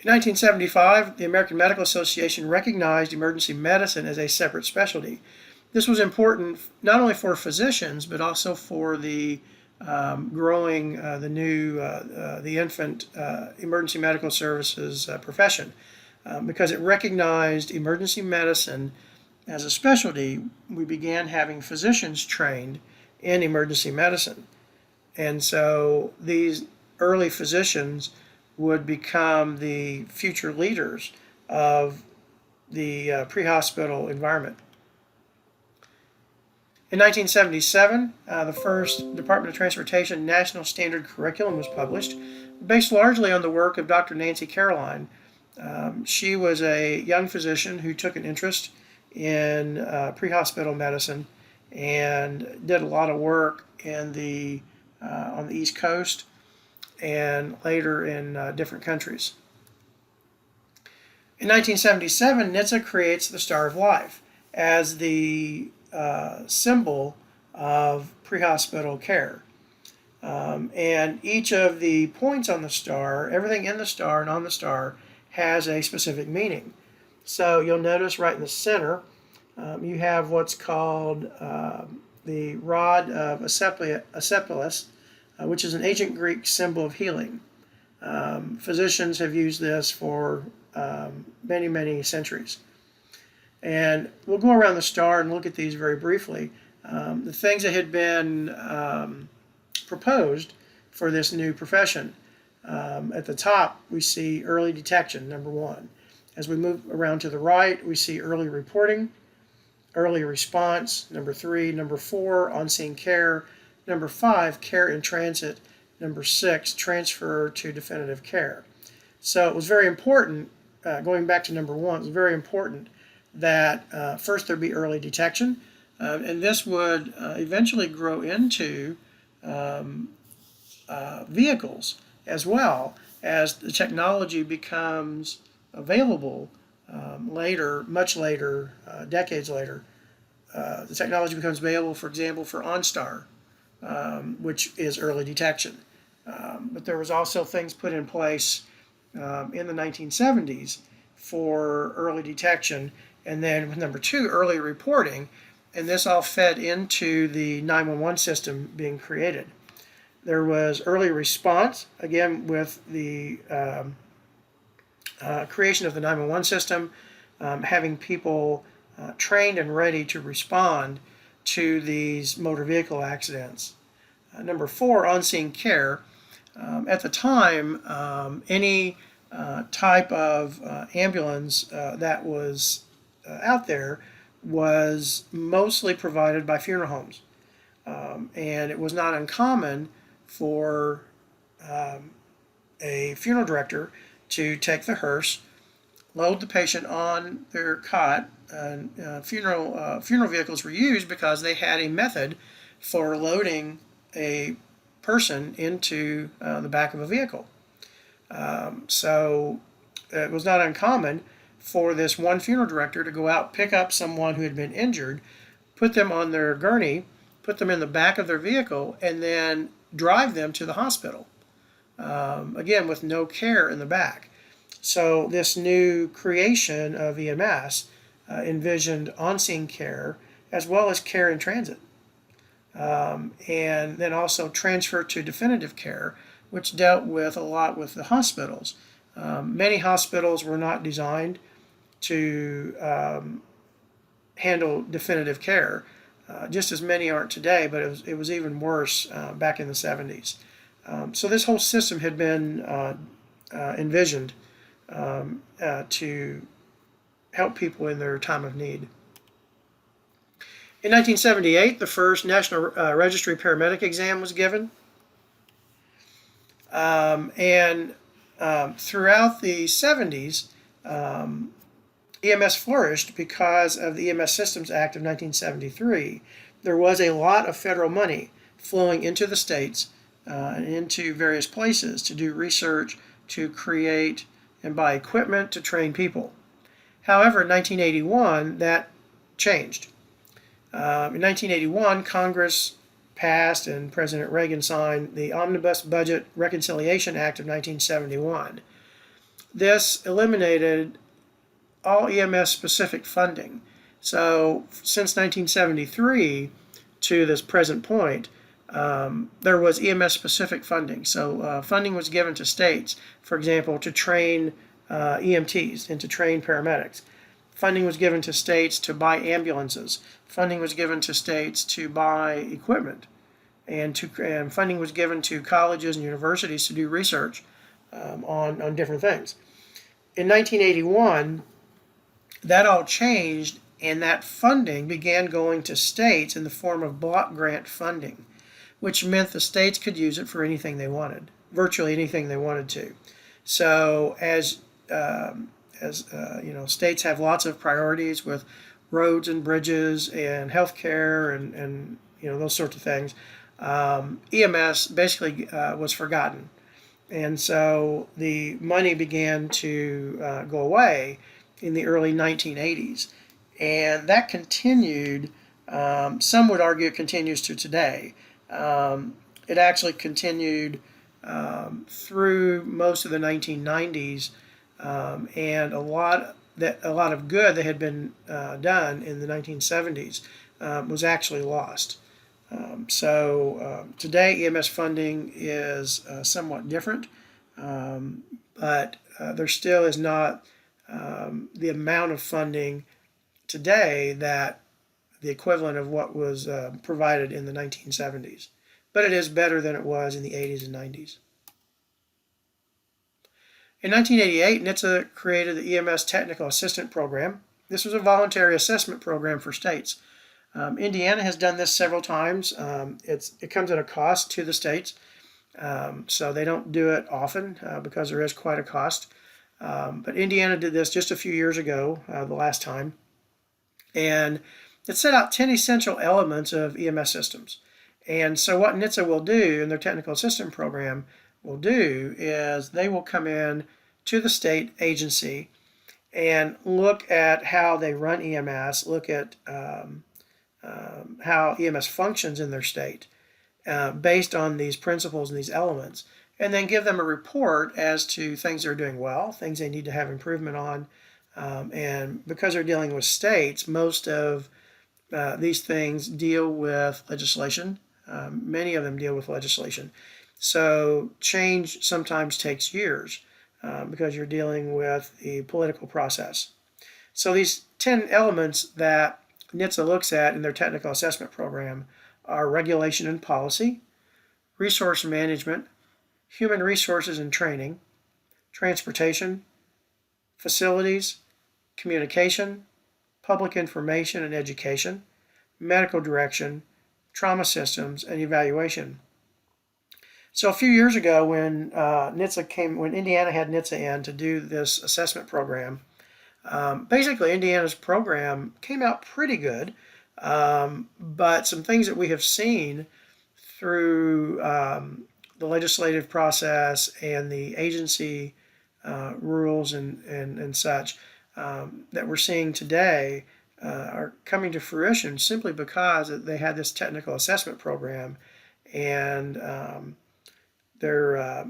In 1975, the American Medical Association recognized emergency medicine as a separate specialty. This was important not only for physicians, but also for the growing, the infant emergency medical services profession, because it recognized emergency medicine as a specialty. We began having physicians trained in emergency medicine. And so these early physicians would become the future leaders of the pre-hospital environment. In 1977, the first Department of Transportation National Standard Curriculum was published, based largely on the work of Dr. Nancy Caroline. She was a young physician who took an interest in pre-hospital medicine and did a lot of work on the East Coast and later in different countries. In 1977, NHTSA creates the Star of Life as the symbol of pre-hospital care. And each of the points on the star, everything in the star and on the star, has a specific meaning. So you'll notice right in the center, you have what's called the rod of Asclepius, which is an ancient Greek symbol of healing. Physicians have used this for many, many centuries. And we'll go around the star and look at these very briefly. The things that had been proposed for this new profession. At the top, we see early detection, number one. As we move around to the right, we see early reporting, early response, number three, number four, on-scene care, number five, care in transit, number six, transfer to definitive care. So it was very important, going back to number one, it was very important that first there be early detection, and this would eventually grow into vehicles as well as the technology becomes available later, much later, decades later. The technology becomes available, for example, for OnStar, which is early detection. But there was also things put in place in the 1970s for early detection, and then with number two, early reporting, and this all fed into the 911 system being created. There was early response, again with the creation of the 911 system, having people trained and ready to respond to these motor vehicle accidents. Number four, on-scene care. At the time, any type of ambulance that was out there was mostly provided by funeral homes. And it was not uncommon for a funeral director to take the hearse, load the patient on their cot. Funeral vehicles were used because they had a method for loading a person into the back of a vehicle. So it was not uncommon for this one funeral director to go out, pick up someone who had been injured, put them on their gurney, put them in the back of their vehicle, and then drive them to the hospital, again with no care in the back. So this new creation of EMS envisioned on-scene care as well as care in transit, and then also transfer to definitive care, which dealt with a lot with the hospitals. Many hospitals were not designed to handle definitive care, just as many aren't today, but it was even worse back in the 70s. So this whole system had been envisioned to help people in their time of need. In 1978, the first National Registry Paramedic exam was given. And throughout the 70s, EMS flourished because of the EMS Systems Act of 1973. There was a lot of federal money flowing into the states and into various places to do research, to create and buy equipment, to train people. However, in 1981, that changed. In 1981, Congress passed and President Reagan signed the Omnibus Budget Reconciliation Act of 1971. This eliminated all EMS specific funding. So since 1973 to this present point, there was EMS specific funding. So funding was given to states, for example, to train EMTs and to train paramedics. Funding was given to states to buy ambulances. Funding was given to states to buy equipment. And funding was given to colleges and universities to do research on different things. In 1981, that all changed, and that funding began going to states in the form of block grant funding, which meant the states could use it for anything they wanted, virtually anything they wanted to. So as states have lots of priorities with roads and bridges and healthcare and those sorts of things. EMS basically was forgotten, and so the money began to go away in the early 1980s, and that continued. Some would argue it continues to today. It actually continued through most of the 1990s, and a lot of good that had been done in the 1970s was actually lost. Today EMS funding is somewhat different, but there still is not the amount of funding today that the equivalent of what was provided in the 1970s. But it is better than it was in the 80s and 90s. In 1988, NHTSA created the EMS Technical Assistant Program. This was a voluntary assessment program for states. Indiana has done this several times. It comes at a cost to the states, so they don't do it often because there is quite a cost. But Indiana did this just a few years ago, the last time, and it set out 10 essential elements of EMS systems. And so what NHTSA will do in their technical assistant program will do is they will come in to the state agency and look at how they run EMS, look at how EMS functions in their state based on these principles and these elements, and then give them a report as to things they're doing well, things they need to have improvement on. And because they're dealing with states, most of these things deal with legislation. Many of them deal with legislation. So change sometimes takes years because you're dealing with the political process. So these 10 elements that NHTSA looks at in their technical assessment program are regulation and policy, resource management, human resources and training, transportation, facilities, communication, public information and education, medical direction, trauma systems, and evaluation. So a few years ago when Indiana had NHTSA in to do this assessment program, basically Indiana's program came out pretty good, but some things that we have seen through the legislative process and the agency rules and such that we're seeing today are coming to fruition simply because they had this technical assessment program, and they're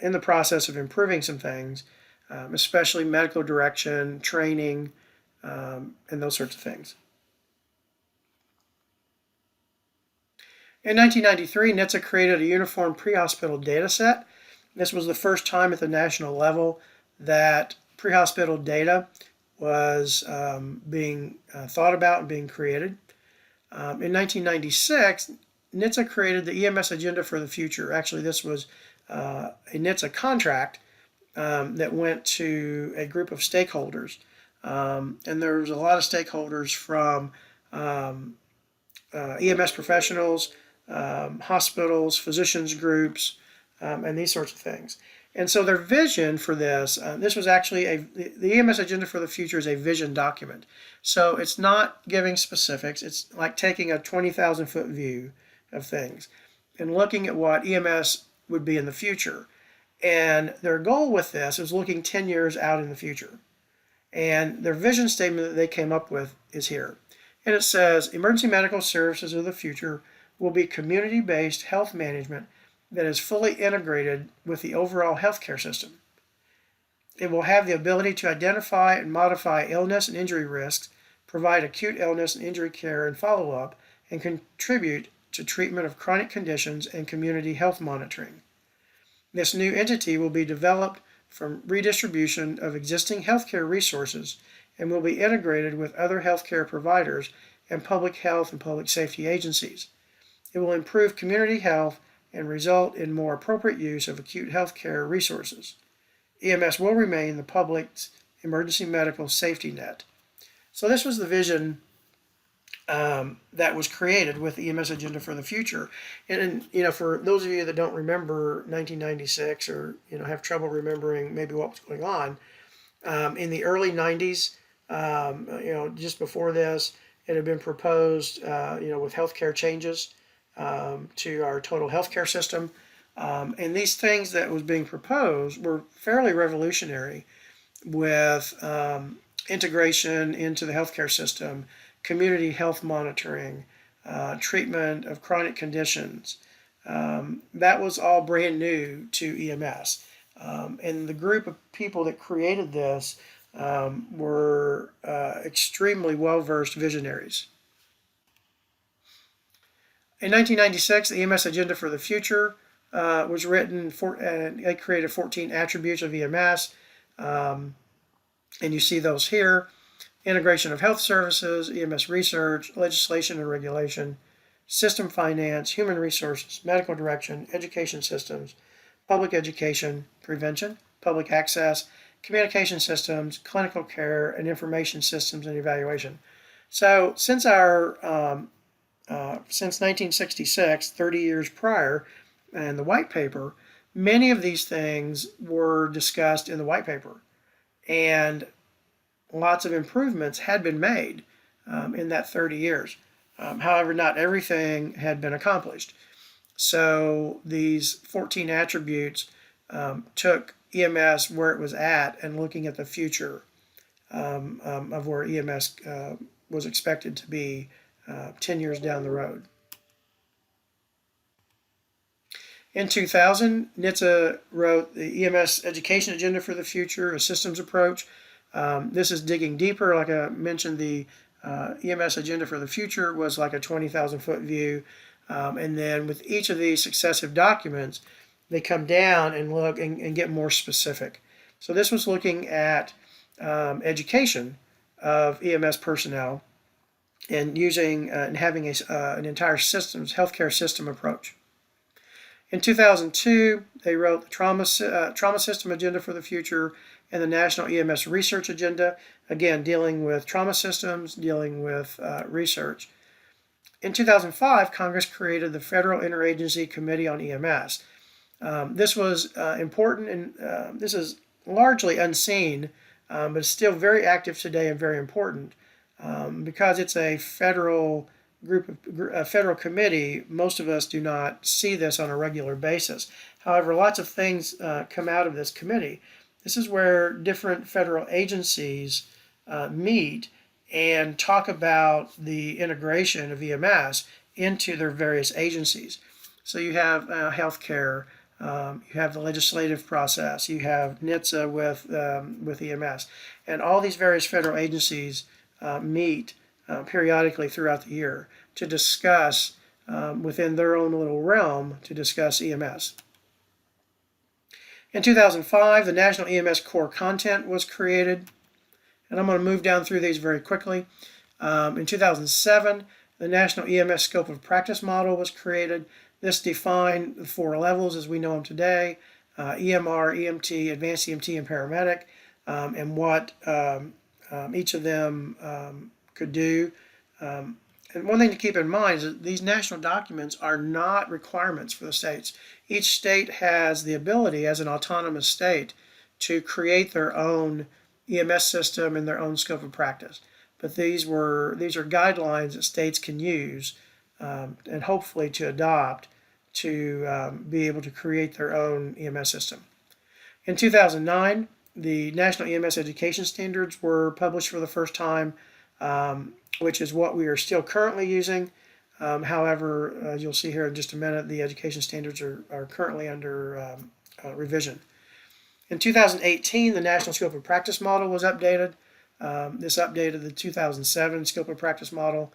in the process of improving some things, especially medical direction, training, and those sorts of things. In 1993, NHTSA created a uniform pre-hospital data set. This was the first time at the national level that pre-hospital data was being thought about and being created. In 1996, NHTSA created the EMS Agenda for the Future. Actually, this was a NHTSA contract that went to a group of stakeholders. And there was a lot of stakeholders from EMS professionals, hospitals, physicians groups, and these sorts of things. And so their vision for this, this was actually the EMS Agenda for the Future is a vision document. So it's not giving specifics. It's like taking a 20,000 foot view of things and looking at what EMS would be in the future. And their goal with this is looking 10 years out in the future. And their vision statement that they came up with is here. And it says, emergency medical services of the future will be community-based health management that is fully integrated with the overall healthcare system. It will have the ability to identify and modify illness and injury risks, provide acute illness and injury care and follow-up, and contribute to treatment of chronic conditions and community health monitoring. This new entity will be developed from redistribution of existing healthcare resources and will be integrated with other healthcare providers and public health and public safety agencies. It will improve community health and result in more appropriate use of acute healthcare resources. EMS will remain the public's emergency medical safety net. So this was the vision that was created with the EMS Agenda for the Future. And for those of you that don't remember 1996 or have trouble remembering maybe what was going on, in the early 90s, just before this, it had been proposed, with healthcare changes to our total healthcare system. And these things that was being proposed were fairly revolutionary with integration into the healthcare system, community health monitoring, treatment of chronic conditions. That was all brand new to EMS. And the group of people that created this were extremely well-versed visionaries. In 1996, the EMS Agenda for the Future was written, and they created 14 attributes of EMS, and you see those here. Integration of health services, EMS research, legislation and regulation, system finance, human resources, medical direction, education systems, public education, prevention, public access, communication systems, clinical care, and information systems and evaluation. So since 1966, 30 years prior, and the white paper, many of these things were discussed in the white paper, and lots of improvements had been made in that 30 years. However, not everything had been accomplished. So these 14 attributes took EMS where it was at and looking at the future of where EMS was expected to be 10 years down the road. In 2000, NHTSA wrote the EMS Education Agenda for the Future, a systems approach. This is digging deeper. Like I mentioned, the EMS Agenda for the Future was like a 20,000-foot view. And then with each of these successive documents, they come down and look and get more specific. So this was looking at education of EMS personnel and using and having an entire healthcare system approach. In 2002, they wrote the Trauma System Agenda for the Future and the National EMS Research Agenda, again, dealing with trauma systems, dealing with research. In 2005, Congress created the Federal Interagency Committee on EMS. This was important, and this is largely unseen, but it's still very active today and very important. Because it's a federal a federal committee, most of us do not see this on a regular basis. However, lots of things come out of this committee. This is where different federal agencies meet and talk about the integration of EMS into their various agencies. So you have healthcare, you have the legislative process, you have NHTSA with EMS, and all these various federal agencies meet periodically throughout the year to discuss within their own little realm to discuss EMS. In 2005, the National EMS Core Content was created, and I'm going to move down through these very quickly. In 2007, the National EMS Scope of Practice Model was created. This defined the 4 levels as we know them today, EMR, EMT, Advanced EMT, and Paramedic, and what each of them could do. And one thing to keep in mind is that these national documents are not requirements for the states. Each state has the ability, as an autonomous state, to create their own EMS system and their own scope of practice. But these are guidelines that states can use and hopefully to adopt to be able to create their own EMS system. In 2009, the National EMS Education Standards were published for the first time, which is what we are still currently using. However, as you'll see here in just a minute, the education standards are currently under revision. In 2018, the National Scope of Practice Model was updated. This updated the 2007 Scope of Practice Model.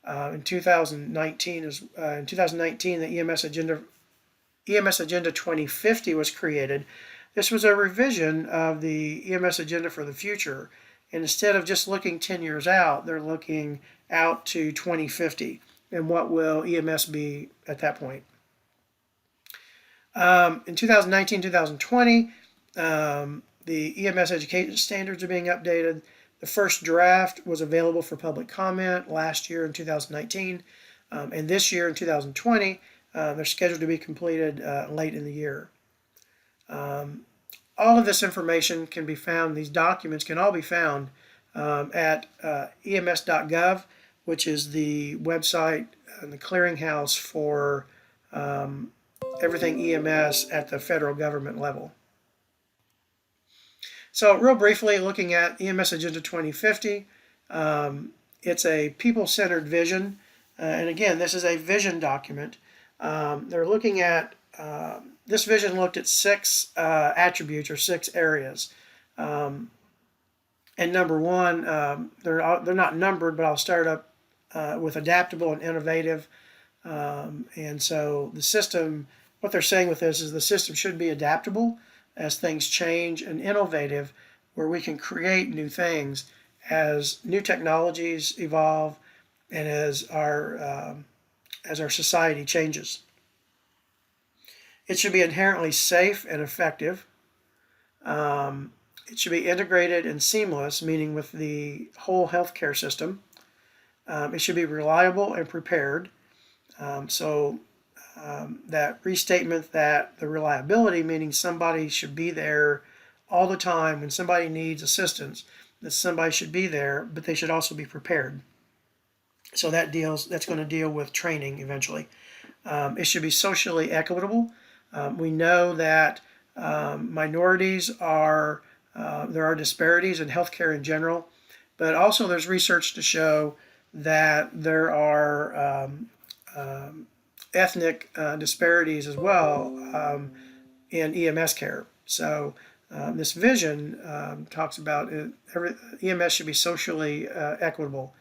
In 2019, the EMS Agenda 2050 was created. This was a revision of the EMS Agenda for the future. And instead of just looking 10 years out, they're looking out to 2050. And what will EMS be at that point? In 2019-2020, the EMS education standards are being updated. The first draft was available for public comment last year in 2019, and this year in 2020, they're scheduled to be completed late in the year. All of this information can be found, these documents can all be found at ems.gov, which is the website and the clearinghouse for everything EMS at the federal government level. So real briefly, looking at EMS Agenda 2050, it's a people-centered vision. And again, this is a vision document. They're looking at, this vision looked at 6 attributes or 6 areas. And number one, they're not numbered, but I'll start up with adaptable and innovative. And so the system, what they're saying with this is the system should be adaptable as things change, and innovative, where we can create new things as new technologies evolve and as our society changes. It should be inherently safe and effective. It should be integrated and seamless, meaning with the whole healthcare system. It should be reliable and prepared. That restatement, that the reliability, meaning somebody should be there all the time when somebody needs assistance, that somebody should be there, but they should also be prepared. So that's going to deal with training eventually. It should be socially equitable. We know that minorities are, there are disparities in healthcare in general, but also there's research to show that there are ethnic disparities as well in EMS care. So this vision talks about EMS should be socially equitable,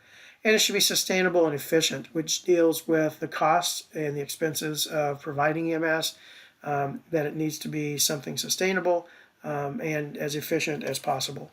and it should be sustainable and efficient, which deals with the costs and the expenses of providing EMS, that it needs to be something sustainable and as efficient as possible.